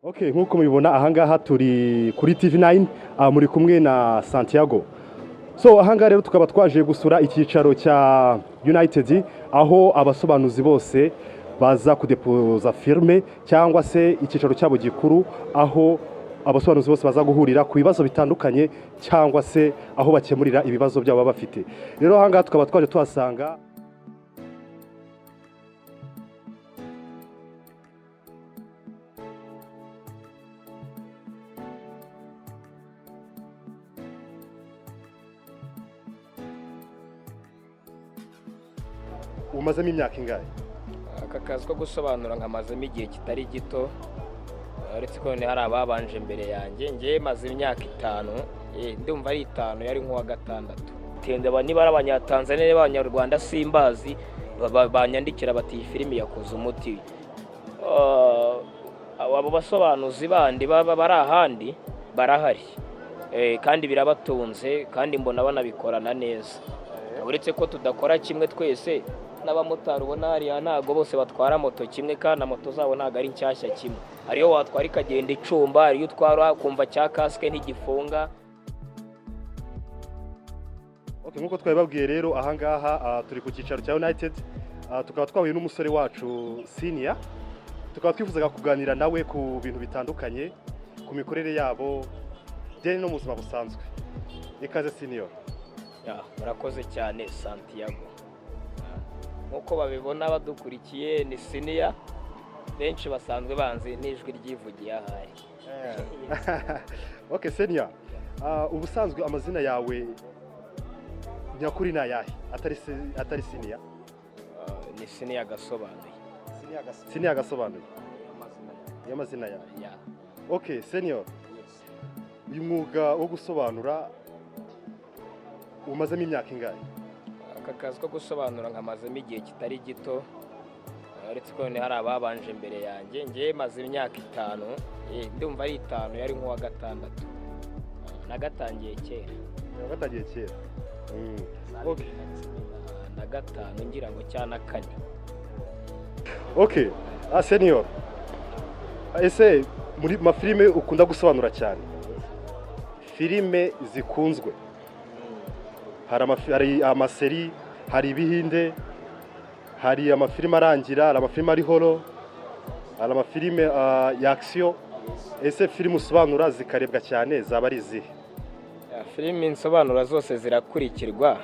Okay, nkuko mubibona ahangaha turi kuri TV9 muri kumwe na Santiago. So ahangaha rero tukaba twaje gusura icyicaro cya United aho abasobanuzi bose baza kudepoza firme cyangwa se icyicaro cyabo gikuru aho abasobanuzi bose baza guhurira ku bibazo bitandukanye cyangwa se aho bakemurira ibibazo byabo bafite. Rero ahangaha tukaba twaje tuhasanga umazemo imyaka ingahe? Aka kazi ko gusobanura nkamazemo igihe kitari gito, uretse ko hari ababanje mbere yanjye. Ngiye maze imyaka 5, ndumva ari 5 yari nk'uwa gatandatu. Tende niba ari abanyatanzania n'abanyarwanda simbazi banyandikira bati filimi yakoze umuti. Abo basobanuzi bandi baba bari ahandi barahari, kandi birabatunze kandi mbona banabikorana neza. Uretse ko tudakora kimwe twese n'abamotari ubona hariya ntago bose batwara moto kimwe, kandi moto zabo ntago ari nshyashya kimwe. Hariyo watwara ikagenda icumba, hariyo utwara kumva cya kasike ntigifunga. Okay, nkuko twabibabwiye rero ahangaha turi ku cyicaro cya United, tukaba twahuye n'umusore wacu Senior, tukaba twifuzaga kuganira nawe ku bintu bitandukanye, ku mikorere yabo deni no mu buzima busanzwe. Ikaze Senior. Murakoze cyane Santiago. Nkuko babibona badukurikiye ni Senior, benshi basanzwe banzi n'ijwi ryivugiye ahari. Okay Senior, ubusanzwe amazina yawe nyakuri na yahe atari Senior? Ni Senior gasobanuye. Senior gasobanuye. Amazina yawe. Okay Senior, uyu mwuga wo gusobanura umazemo imyaka ingahe? Aka kazi ko gusobanura nkamazemo igihe kitari gito, uretse ko hari ababanje mbere yanjye. Ngiye maze imyaka 5, ndumva ari 5 yari nk'uwa gatandatu. Nagatangiye kera. Nagatangiye kera. Okay. Na 5 ngira ngo cyana 4. Okay. Senior, ese muri mafilime ukunda gusobanura cyane, filime zikunzwe hari amaseri, hari ibihinde, hari amafilime arangira, hari amafilime ari horror, hari amafilime ya action. Ese filime usobanura zikarebwa cyane zaba ari izihe? Filime nsobanura zose zirakurikirwa,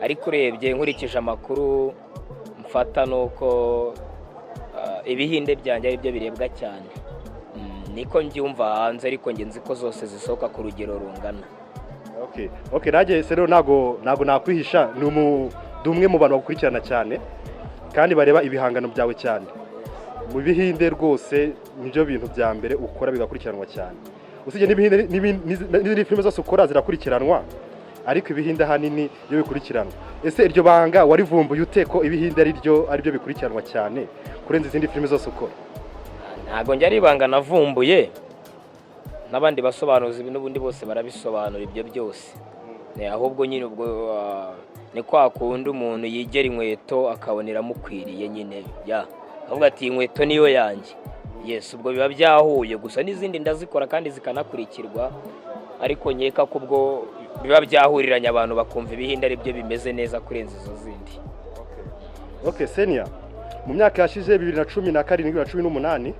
ariko urebye nkurikije amakuru mfata nuko ibihinde byanjye ari byo birebwa cyane. Niko ngyumva hanze, ariko nge nzi ko zose zisohoka ku rugero rungana. Okay, naje rero nago nakwihisha ni umwe mu bantu bakurikirana cyane kandi bareba ibihangano byawe cyane. Mu bihinde rwose nibyo bintu bya mbere ukora bigakurikiranwa cyane. Usije n'ibihinde filime zose ukora zirakurikiranwa, ariko ibihinde hanini iyo bikurikiranwa. Ese iryo banga warivumbuye ute ko ibihinde ari byo bikurikiranwa cyane kurenza izindi filime zose ukora? Ntago njye ari ibanga navumbuye, n'abandi basobanuzi n'ubundi bose barabisobanura ibyo byose. Ahubwo nyine ubwo ni kwa kundi umuntu yigera inkweto akabonera mukwiriye nyine, avuga ati inkweto niyo yanjye. Yes, ubwo biba byahuye, gusa n'izindi ndazikora kandi zikanakurikirwa, ariko nkeka ko ubwo biba byahuriranye abantu bakumva ibihinde ari byo bimeze neza kurenza izo zindi. Okay Senior, mu myaka yashize 2017-2018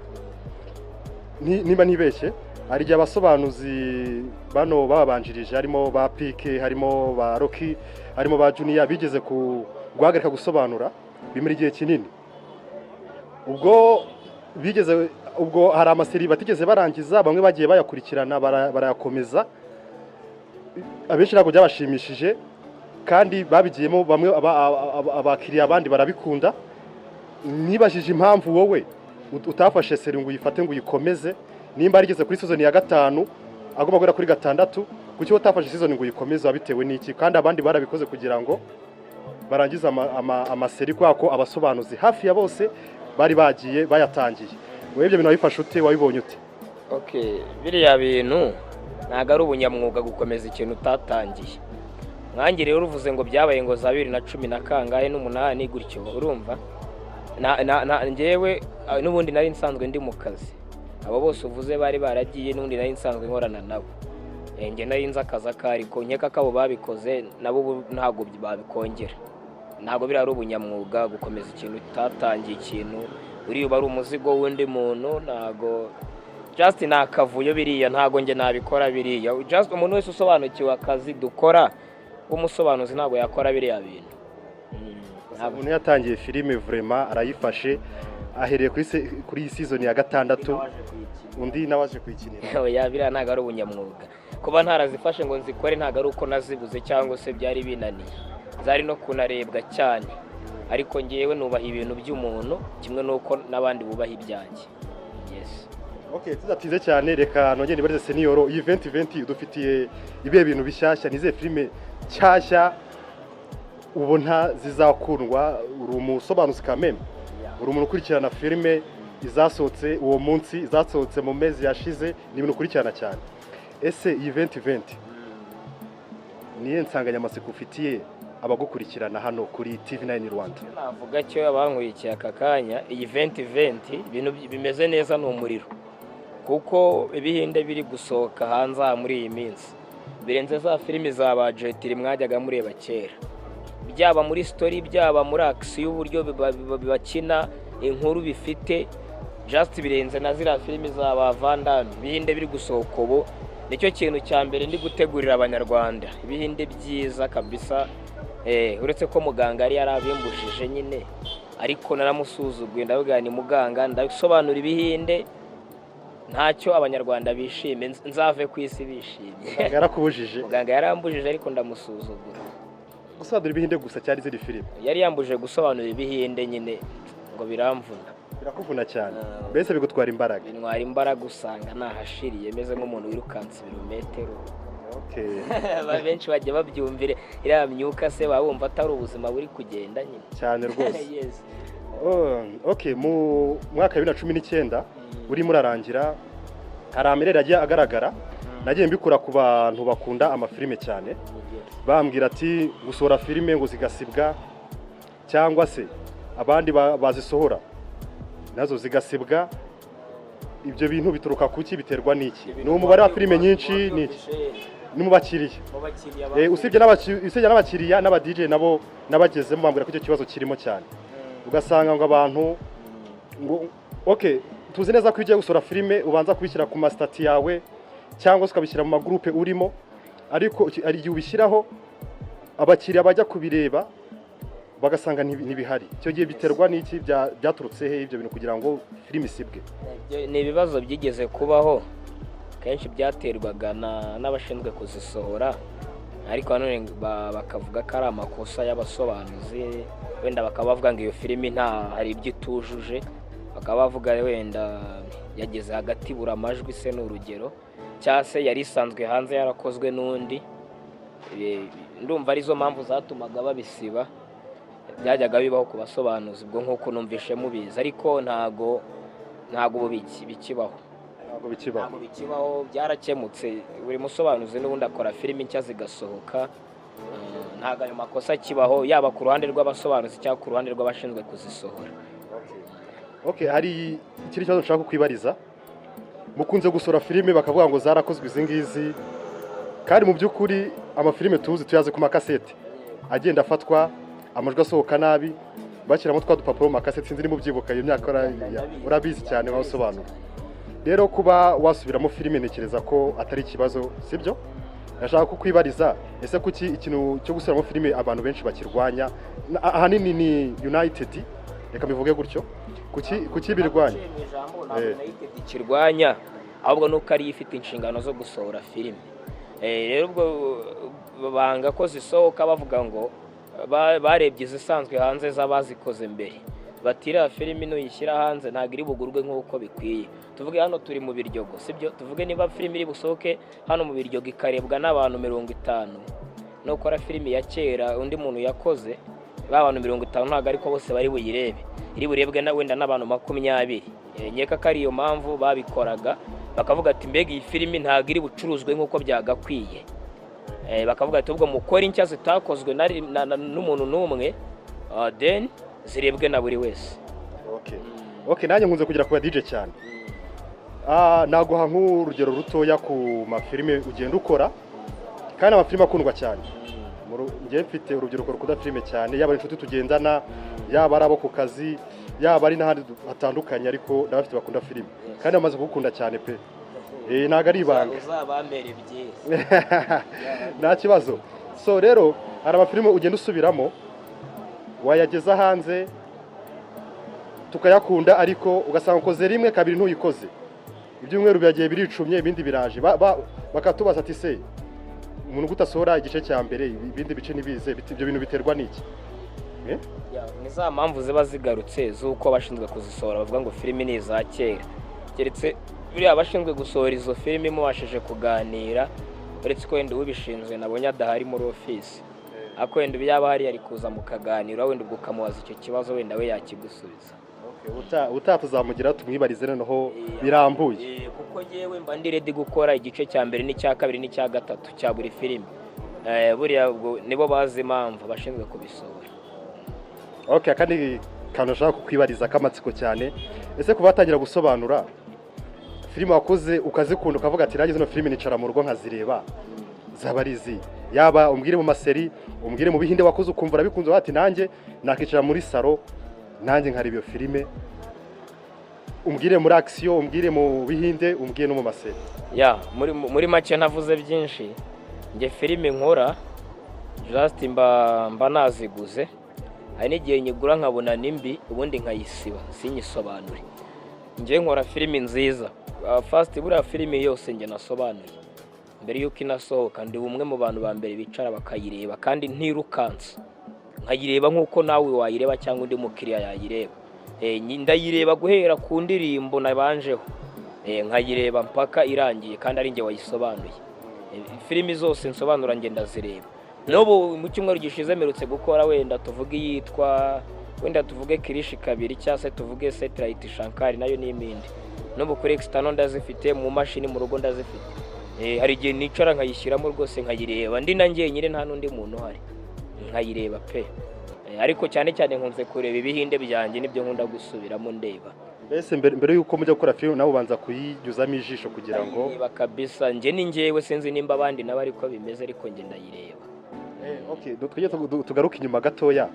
niba ntibeshye, hari igihe abasobanuzi bano babanjirije harimo ba Pike, harimo ba Rocky, harimo ba Junior bigeze guhagarika gusobanura bimara igihe kinini. Ubwo hari amaseri batigeze barangiza, bamwe bagiye bayakurikirana barayakomeza, abenshi ntabwo byabashimishije kandi babigiyemo bamwe abakiriya abandi barabikunda. Nibajije impamvu wowe utafashe seri ngo uyifate ngo uyikomeze, nimba arigeze kuri season ya 5 agomba gura kuri 6, kuki utafashe season ngo uyikomeze bitewe n'iki? Kandi abandi barabikoze kugira ngo barangiza amaseri kwako abasobanuzi hafi ya bose bari bagiye bayatangiye. Wewe ibyo bintu wabifashe ute, wabibonye ute? Okay, biriya bintu ntago ari ubunyamwuga gukomeza ikintu utatangiye. Mwangi rero uruvuze ngo byabaye ngo za 2010 na kangahe n'8 gutyo, urumva? Ngewe n'ubundi nari nsanzwe ndi mu kazi. abo bose uvuze bari baragiye n'undi nari nsanzwe nkorana nabo. Njye nari nzi akazi akari ko nkeka ko abo babikoze nabo ntabwo babikongera. Ntabwo biri ari ubunyamwuga gukomeza ikintu utatangiye ikintu uri bari umuzigo w'undi muntu, ntabwo just nakavuyo biriya, ntabwo nge nabikora biriya. Just umuntu wese usobanukiwe akazi dukora umusobanuzi ntabwo yakora biriya bintu. Umuntu yatangiye filime vraiment arayifashe ahereye kuri iyi season ya 6 undi nawaje kuyikinira. Oya biriya ntabwo ari ubunyamwuga. Kuba ntarazifashe ngo nzikore ntabwo ari uko nazibuze cyangwa se byari binaniye, zari no kunarebwa cyane, ariko ngewe nubaha ibintu by'umuntu kimwe nuko n'abandi bubaha ibyanjye. Yes. Okay, tudatize cyane reka nongere nibarize senior, iyi 2020 dufitiye ibihe bintu bishyashya, nize filime cyashya ubona zizakundwa, uri umusobanuzi kameme, uri umuntu ukurikirana filime izasohotse uwo munsi, izasohotse mu mezi yashize, ni ibintu ukurikirana cyane. Ese iyi 2020 niye nsanganyamatsiko ufitiye abagukurikirana hano kuri TV9 Rwanda? Navuga cyo abankurikiye aka kanya, iyi 2020 ibintu bimeze neza n'umuriro, kuko ibihinde biri gusohoka hanze muri iyi minsi birenze za filime za budget mwajyaga mureba kera, byaba muri story byaba muri action y'uburyo bakina inkuru bifite, just birenze na zira filime za bavandana. Ibihinde biri gusohoka ubu nicyo kintu cya mbere ndi gutegurira abanyarwanda, ibihinde byiza kabisa. Uretse ko muganga ari yarabimbushije nyine, ariko naramusuzuguye ndavuga ni muganga ndasobanura ibihinde ntacyo abanyarwanda bishime, nzave ku isi bishimye. Yarakubujije? Muganga yarambujije ariko ndamusuzugura. Gusobanura ibihinde gusa cyari ziri filime? Yari yambujije gusobanura ibihinde nyine ngo biramvuna. Birakuvuna cyane? Mbese bigutwara imbaraga? Bintwara imbaraga, usanga nahashiriye meze nk'umuntu wirukansa ibirometero. Okay. Benshi bajya babyumvire iriya myuka se babumva atari ubuzima buri kugenda nyine cyane rwose. Yes. Okay, mu mwaka wa 2019 urimo urarangira, hari amerere agiye agaragara, nagiye mbikura ku bantu bakunda amafilime cyane, bambwira ati gusohora filime ngo zigasibwa, cyangwa se abandi bazisohora nazo zigasibwa. Ibyo bintu bituruka kuki, biterwa n'iki? Ni umubare wa filime nyinshi n'iki? Ni mu bakiriya. Usibye n'abakiriya n'aba DJ nabo nabagezemo bambwira ko icyo kibazo kirimo cyane. Ugasanga ngo abantu ngo okay, tuzi neza ko ugiye gusora filime ubanza kubishyira ku mastati yawe cyangwa ukabishyira mu magroupe urimo, ariko ari igihe ubishyiraho abakiriya bajya kubireba bagasanga ntibihari. Icyo gihe biterwa n'iki, byaturutse he ibyo bintu kugira ngo filime isibwe? Ni ibibazo byigeze kubaho kenshi, byaterwaga n'abashinzwe kuzisohora, ariko none bakavuga ko ari amakosa y'abasobanuzi, wenda bakaba bavuga ngo iyo filime nta hari ibyo itujuje, bakaba bavuga wenda yageze hagati bura amajwi se n'urugero, cyangwa se yari isanzwe hanze yarakozwe n'undi. Ndumva arizo mpamvu zatumaga babisiba, byajyaga bibaho ku basobanuzi ubwo nk'uko numvishe mubizi, ariko ntago bikibaho. Ntabwo bikibaho, byarakemutse. Buri musobanuzi n'ubundi akora filime nshya zigasohoka, ntago ayo makosa kibaho, yaba ku ruhande rw'abasobanuzi cyangwa ku ruhande rw'abashinzwe kuzisohora. Okay, hari ikindi kibazo nshaka kwibariza. Mukunze gusora filime bakavuga ngo zarakozwe izi ngizi, kandi mu by'ukuri amafilime tuyaze ku makasete agenda afatwa, amajwi asohoka nabi, bashyiramo twa dupapuro mu makasete, sinzi niba ubyibuka iyo myaka urabizi cyane wasobanura. Rero kuba wasubiramo filime ntekereza ko atari ikibazo, sibyo? Nashaka kukwibariza, ese kuki ikintu cyo gusubiramo filime abantu benshi bakirwanya? Ahanini ni United, reka bivuge gutyo. Kuki birwanya? Kirwanya ahubwo nuko ari ifite inshingano zo gusohora filime. Rero ubwo banga ko zisohoka bavuga ngo barebye izisanzwe hanze z'abazikoze mbere, batira filime nuyishyira hanze ntabwo iri bugurwe nk'uko bikwiye. Tuvuge hano turi mu Biryogo, sibyo? Tuvuge niba filime iri busohoke hano mu Biryogo ikarebwa n'abantu 50, no kora filime ya kera undi muntu yakoze, abantu 50 ntabwo ariko bose bari buyirebe, iri burebwe na wenda n'abantu 20. Nyeka ko ari iyo mpamvu babikoraga, bakavuga ati mbega iyi filime ntabwo iri bucuruzwe nk'uko byagakwiye. Bakavuga ati ubwo mukora inshya zitakozwe n'umuntu n'umwe, then zirebwe na buri wese. Okay, nanjye nkunze kugira ku DJ cyane. naguha nk'urugero rutoya ku mafilime ugenda ukora kandi amafilime akundwa cyane. Njye mfite urubyiruko rukunda filime cyane, yaba inshuti tugendana, yaba ari abo ku kazi, yaba ari n'ahandi hatandukanye, ariko n'abafite bakunda filime kandi bamaze kugukunda cyane pe. Ntago ari ibanga, uzabambere byiza nta kibazo. So rero hari amafilime ugenda usubiramo wayageza hanze tukayakunda, ariko ugasanga ukoze rimwe kabiri ntuyikoze, ibyumweru byagiye biricumye, ibindi biraje bakatubaza ati se umuntu gutasohora igice cya mbere ibindi bice nibize, ibyo bintu biterwa n'iki? ni za mpamvu ziba zigarutse z'uko abashinzwe kuzisohora bavuga ngo filime ni iza kera, keretse buriya abashinzwe gusohora izo filime mubashije kuganira, uretse ko wenda ubishinzwe nabonye adahari muri ofisi, ariko wenda yaba hari ari kuza mukaganira, wenda ubwo ukamubaza icyo kibazo wenda we yakigusubiza. Utatuzamugira tumwibarize noneho birambuye, kuko yewe mba ndi ready gukora igice cya mbere n'icya kabiri n'icya gatatu cya buri filime. Buriya ubwo nibo bazi impamvu bashinzwe kubisohora. Kandi kantu ushaka kukwibariza kamatsiko cyane, ese kuba watangira gusobanura filime wakoze ukazikunda ukavuga ati nanjye zino filime nicara mu rugo nkazireba, zaba ari izi, yaba umbwire mu maseri, umbwire mu bihinde wakoze ukumva urabikunze, ati nanjye nakicara muri salo nanjye nkareba iyo filime, umbwire muri action, umbwire mu bihinde, umbwire no mu maseri. Muri make navuze byinshi. Nge filime nkora just mba naziguze, hari n'igihe nyigura nkabona nimbi ubundi nkayisiba sinyisobanure. Nge nkora filime nziza, first buriya filime yose nge nasobanuye mbere yuko inasohoka, ndi umwe mu bantu ba mbere bicara bakayireba kandi ntirukansa, nkayireba nk'uko nawe wayireba cyangwa undi mukiriya yayireba. Ndayireba guhera ku ndirimbo nabanjeho, nkayireba mpaka irangiye kandi ari nge wayisobanuye. Filimi zose nsobanura nge ndazireba. N'ubu mu cyumweru gishize mperutse gukora wenda tuvuge yitwa wenda tuvuge Kirishi kabiri cyangwa se tuvuge Satellite Shankari, nayo n'imindi. N'ubu kuri external ndazifite, mu mashini mu rugo ndazifite. Hari igihe nicara nkayishyiramo rwose nkayireba ndi nanjye nyine nta n'undi muntu uhari, nkayireba pe. Ariko cyane cyane nkunze kureba ibihinde byanjye, nibyo nkunda gusubiramo ndeba. Mbese mbere yuko mujya gukora filime nawe ubanza kuyijyuzamo ijisho kugira ngo kabisa nje ni njyewe, sinzi nimba abandi nabo ariko bimeze, ariko nge ndayireba. Twige tugaruka inyuma gatoya.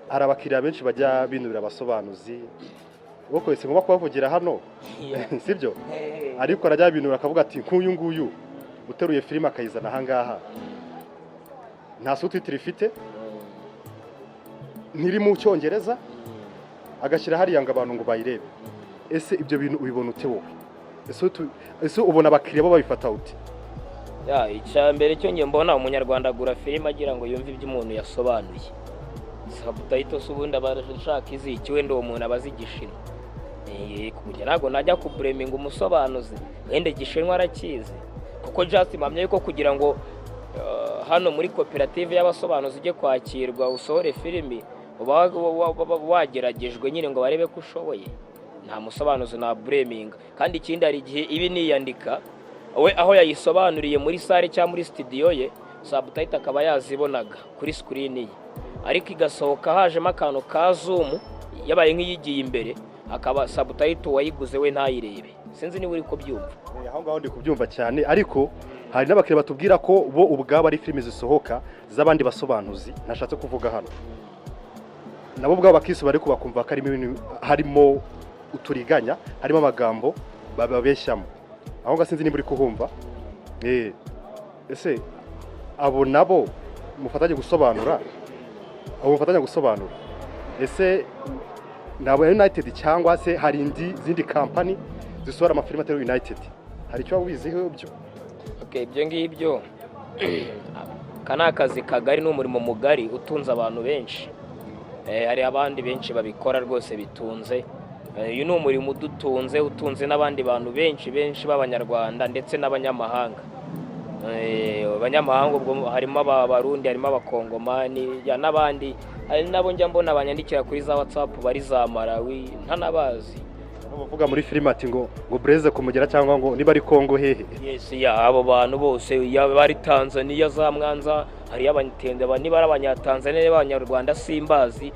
Hari abakiriya benshi bajya binubira abasobanuzi, boko ese ngomba kubavugira hano sibyo, ariko arajya binubira akavuga ati nk'uyu nguyu uteruye filime akayizana ahangaha nta subtitle ifite, ntiri mu cyongereza, agashyira hariya ngo abantu ngo bayirebe. Ese ibyo bintu ubibona ute wowe? Ese ubona abakiriya bo babifata ute? Icya mbere cyo nge mbona umunyarwanda agura filime agira ngo yumve ibyo umuntu yasobanuye. Subtitle ubundi abashaka iziki, wenda uwo muntu abazi Igishinwa. Kugira ntabwo najya kubureminga umusobanuzi wenda Igishinwa arakizi, kuko just mpamya yuko kugira ngo hano muri koperative y'abasobanuzi ujye kwakirwa usohore filimi uba wageragejwe nyine ngo barebe ko ushoboye. Nta musobanuzi na bureminga. Kandi ikindi hari igihe ibi niyandika we aho yayisobanuriye muri sale cyangwa muri studio ye, subtitle akaba yazibonaga kuri screen ye, ariko igasohoka hajemo akantu ka zoom yabaye nk'iyigiye imbere, akaba subtitle wayiguze we ntayirebe. Sinzi niba uri kubyumva. Aho ngaho ndi kubyumva cyane, ariko hari n'abakiriya batubwira ko bo ubwabo ari filime zisohoka z'abandi basobanuzi nashatse kuvuga hano, nabo ubwabo bakisi bari kubakumva ko harimo uturiganya, harimo amagambo bababeshyamo. Aho ngaho sinzi niba uri kuhumva. Ese abo nabo mufatanye gusobanura, ese nabo United cyangwa se hari izindi company zisohora amafilime atari United? Hari icyo wiziho byo? Ibyo ngibyo kana akazi kagari n'umurimo mugari utunze abantu benshi. Hari abandi benshi babikora rwose bitunze. Uyu ni umurimo utunze n'abandi bantu benshi b'abanyarwanda ndetse n'abanyamahanga. Abanyamahanga ubwo harimo abarundi, harimo abakongomani n'abandi, hari nabo njya mbona abanyandikira kuri za WhatsApp bari za Malawi ntanabazi. Bavuga muri filime ati ngo Breze kumugera cyangwa ngo niba ari Kongo hehe. Yes, abo bantu bose bari Tanzania za Mwanza, hari abanyatende niba ari abanyatanzania n'abanyarwanda simbazi,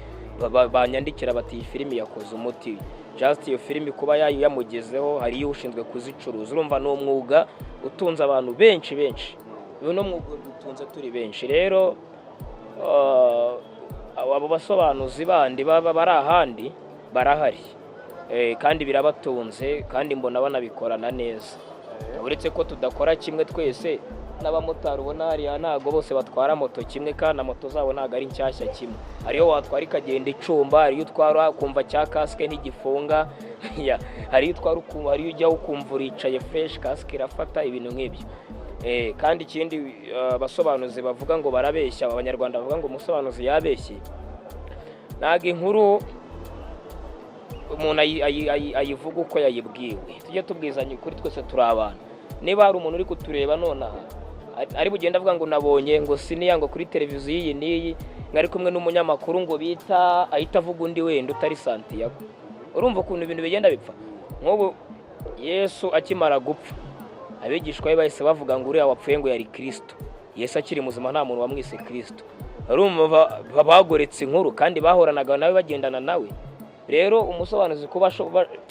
banyandikira bati iyi filimi yakoze umuti, just iyo filimi kuba yamugezeho hari iyo ushinzwe kuzicuruza. Urumva ni umwuga utunze abantu benshi uyu no mwuga utunze turi benshi. Rero abo basobanuzi bandi baba bari ahandi barahari, kandi birabatunze kandi mbona banabikorana neza. Uretse ko tudakora kimwe twese, n'abamotari ubona hariya ntago bose batwara moto kimwe, kandi na moto zabo ntago ari nshyashya kimwe. Hariyo watwara ikagenda icumba, hariyo utwara kumva cya kasike ntigifunga, hariyo utwara ukumva, hariyo ujyaho ukumva uricaye fresh, kasike irafata, ibintu nk'ibyo. Kandi ikindi abasobanuzi bavuga ngo barabeshya, abanyarwanda bavuga ngo umusobanuzi yabeshye, ntago inkuru umuntu ayivuga uko yayibwiwe. Tujye tubwizanya ukuri, twese turi abantu. Niba hari umuntu uri kutureba nonaha ari bugenda avuga ngo nabonye ngo siniya ngo kuri televiziyo iyi n'iyi, ngari kumwe n'umunyamakuru ngo bita ahita avuga undi wenda utari Santiago, urumva ukuntu ibintu bigenda bipfa. Nk'ubu Yesu akimara gupfa, abigishwa be bahise bavuga ngo uriya wapfuye ngo yari Kristo. Yesu akiri muzima nta muntu wamwise Kristo. Urumva bagoretse inkuru kandi bahoranaga nawe bagendana nawe. Rero umusobanuzi kuba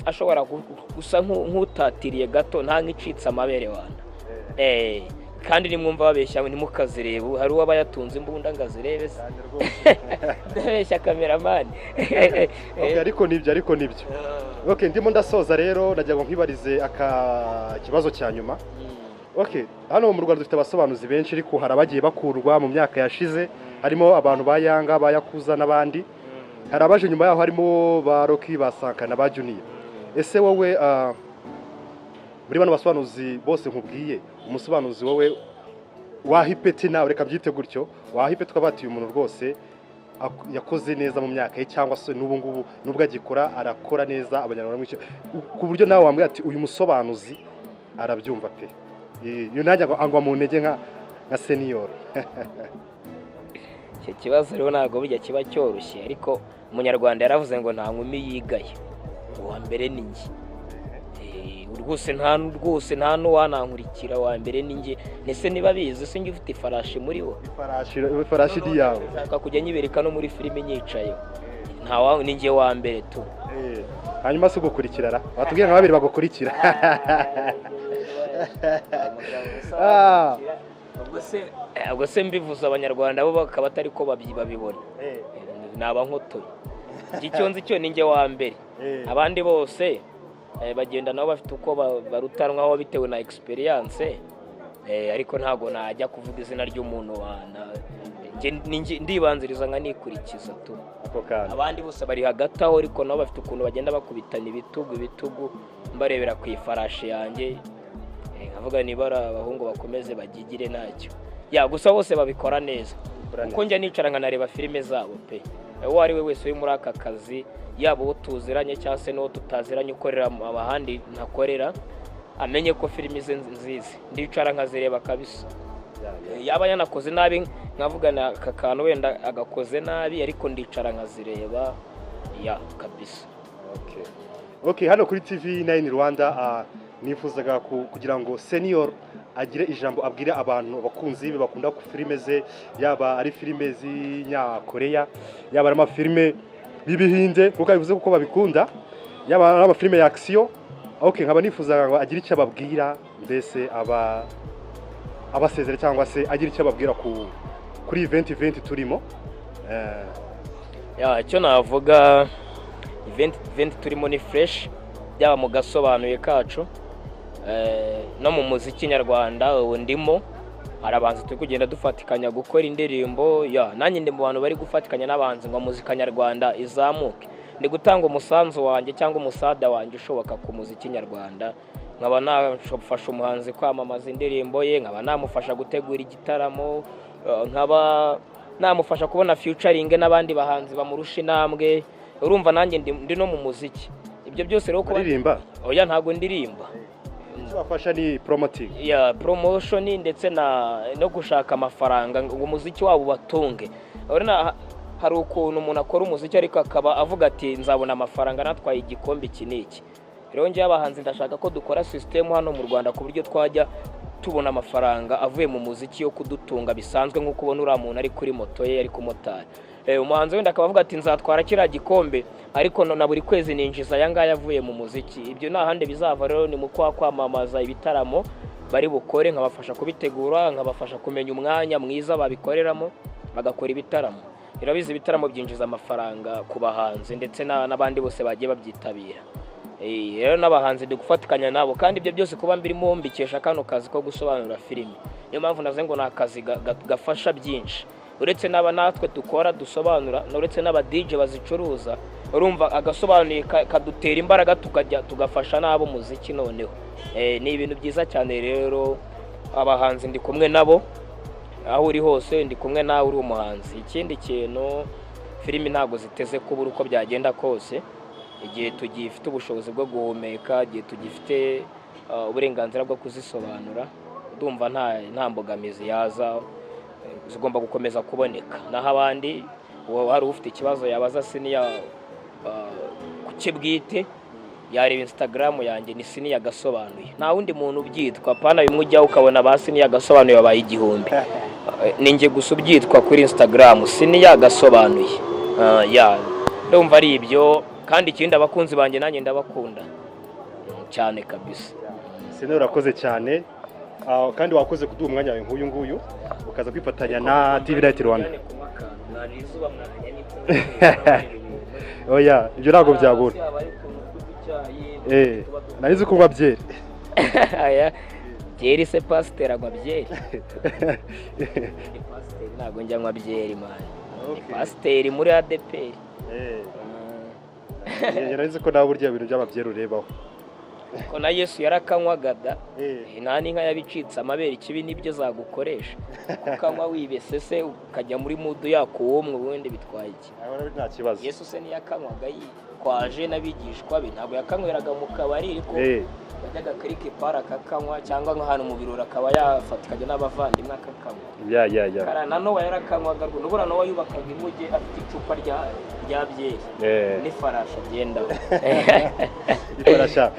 ashobora gusa nk'utatiriye gato nta nk'icitse amabere wana. Kandi nimwumva babeshya ntimukazirebe, hari uwaba yatunze imbunda ngazirebe se. Ndabeshya cameraman. Ariko nibyo. Okay, ndimo ndasoza rero najya ngo nkibarize kibazo cya nyuma. Okay, hano mu Rwanda dufite abasobanuzi benshi, ariko hari abagiye bakurwa mu myaka yashize, harimo abantu bayanga bayakuza n'abandi. Hari abaje nyuma yaho harimo ba Rocky, basaka na ba Junior. Ese wowe muri bano basobanuzi bose nkubwiye, umusobanuzi wowe wahipeti nawe, reka byite gutyo, wahipeti ukabati uyu muntu rwose yakoze neza mu myaka ye, cyangwa se n'ubu ngubu nubwo agikora arakora neza abanyarwanda mwicyo, ku buryo nawe wambwira ati uyu musobanuzi arabyumva pe, iyo najya angwa mu ntege nka senior. Icyo kibazo rero ntabwo bijya kiba cyoroshye, ariko umunyarwanda yaravuze ngo nta nkumi yigaye, uwa mbere ni njye. Rwose nta n'uwanankurikira, wa mbere ni njye. Nese niba bizi se njye ufite ifarashi muri wo? Ifarashi ni yawe. Nshaka kujya nyibereka no muri filime nyicaye, ni njye wa mbere tu. Hanyuma se ugukurikira ra? Watubwiye nka babiri bagukurikira. Ubwo se mbivuze abanyarwanda bo bakaba atari ko babibona. Naba nkotoye. Icyo nzi cyo ni njye wa mbere. Abandi bose bagenda nabo bafite uko barutanwaho bitewe na experience, ariko ntago najya kuvuga izina ry'umuntu wana. Ndibanziriza nka nikurikiza tu. Abandi bose bari hagati aho, ariko nabo bafite ukuntu bagenda bakubitana ibitugu mbarebera ku ifarashi yanjye. Nkavuga nibara abahungu bakomeze bagigire nacyo. Gusa bose babikora neza. Kuko njya nicara nkanareba filime zabo pe. Uwo ari we wese uri muri aka kazi, yaba uwo tuziranye cyangwa se n'uwo tutaziranye ukorera abahandi ntakorera, amenye ko filime ze nziza. Ndicara nkazireba kabisa. Yaba yanakoze nabi nkavuga na kakano wenda agakoze nabi, ariko ndicara nkazireba kabisa. Okay, hano kuri TV9 Rwanda nifuzaga kugira ngo senior agire ijambo abwire abantu bakunzi be bakunda ku filime ze, yaba ari filime z'Inyakoreya, yaba ari amafilime bibihinde kuko bivuze kuko babikunda, yaba ari amafilime ya action. Okay, nkaba nifuzaga ngo agire icyo ababwira, mbese abasezere cyangwa se agire icyo ababwira kuri event turimo. Icyo navuga, event turimo ni fresh, byaba mu gasobanuye kacu, no mu muziki nyarwanda ubu ndimo. Hari abahanzi turi kugenda dufatikanya gukora indirimbo, nanjye ndi mu bantu bari gufatikanya n'abahanzi ngo muzika nyarwanda izamuke. Ndi gutanga umusanzu wanjye cyangwa umusada wanjye ushoboka ku muziki nyarwanda. Nkaba nafasha umuhanzi kwamamaza indirimbo ye, nkaba namufasha gutegura igitaramo, nkaba namufasha kubona featuring n'abandi bahanzi bamurusha intambwe. Urumva nanjye ndi no mu muziki. Ibyo byose rero ko ndirimba, ntago ndirimba. Bafasha ni promoting, promotion ndetse no gushaka amafaranga ngo umuziki wabo batunge. Urena hari ukuntu umuntu akora umuziki ariko akaba avuga ati nzabona amafaranga natwaye igikombe iki n'iki. Rero njye abahanzi ndashaka ko dukora system hano mu Rwanda ku buryo twajya tubona amafaranga avuye mu muziki yo kudutunga bisanzwe, nk'uko ubona uriya muntu ari kuri moto ye ari ku motari. umuhanzi wenda akaba avuga ati nzatwara kiriya gikombe ariko na buri kwezi ninjiza aya ngaya avuye mu muziki. Ibyo nta handi bizava rero, ni mu kwamamaza ibitaramo bari bukore, nkabafasha kubitegura, nkabafasha kumenya umwanya mwiza babikoreramo, bagakora ibitaramo. Irabizi ibitaramo byinjiza amafaranga ku bahanzi ndetse n'abandi bose bagiye babyitabira. Rero n'abahanzi ndi gufatikanya nabo, kandi ibyo byose kuba mbirimo mbikesha kano kazi ko gusobanura filime. Niyo mpamvu naze ngo ni akazi gafasha byinshi, uretse natwe dukora dusobanura, uretse n'aba DJ bazicuruza. Urumva agasobanuye kadutera imbaraga tugafasha n'abo muziki. Noneho ni ibintu byiza cyane. Rero abahanzi ndi kumwe nabo, aho uri hose ndi kumwe nawe uri umuhanzi. Ikindi kintu, filime ntabwo ziteze kubura uko byagenda kose. Igihe tugifite ubushobozi bwo guhumeka, igihe tugifite uburenganzira bwo kuzisobanura, ndumva nta mbogamizi yaza, zigomba gukomeza kuboneka. Naho abandi hari ufite ikibazo yabaza Siniya kuke bwite, yareba Instagram yanjye ni nibibazo. Nta wundi muntu ubyitwa, pana bimwe ujya ukabona ba nibibazo babaye igihumbi. Ninjye gusa ubyitwa kuri Instagram nibibazo. Ndumva ari ibyo, kandi ikindi abakunzi banjye nanjye ndabakunda cyane kabisa. Sine urakoze cyane, kandi wakoze kuduha umwanya wawe nk'uyu nguyu ukaza kwifatanya na TV Light Rwanda. Oya, ibyo ntabwo byabura. Narizi kunywa byeri. Aya byeri se pasiteri agwa byeri. Ntabwo njya nywa byeri man. Pasiteri muri ADP. Narizi ko nawe burya ibintu by'ababyeri urebaho. Ko na Yesu yarakanywaga da. Nta n'inka yabicitse amabere ikibi nibyo zagukoresha. Ukanywa wibese se ukajya muri mudu yako womwe ubundi bitwaye iki? Nta kibazo. Yesu se niyakanywaga kwaje n'abigishwa be, ntabwo yakanyweraga mu kabari, ariko yajyaga kuri kipara akakanywa, cyangwa nk'ahantu mu birori akaba yafatikanye n'abavandimwe akakanywa. Karana Nowa yarakanywaga, n'ubura Nowa yubakaga inkuge afite icupa rya byeri n'ifarashi agenda. Ifarasha.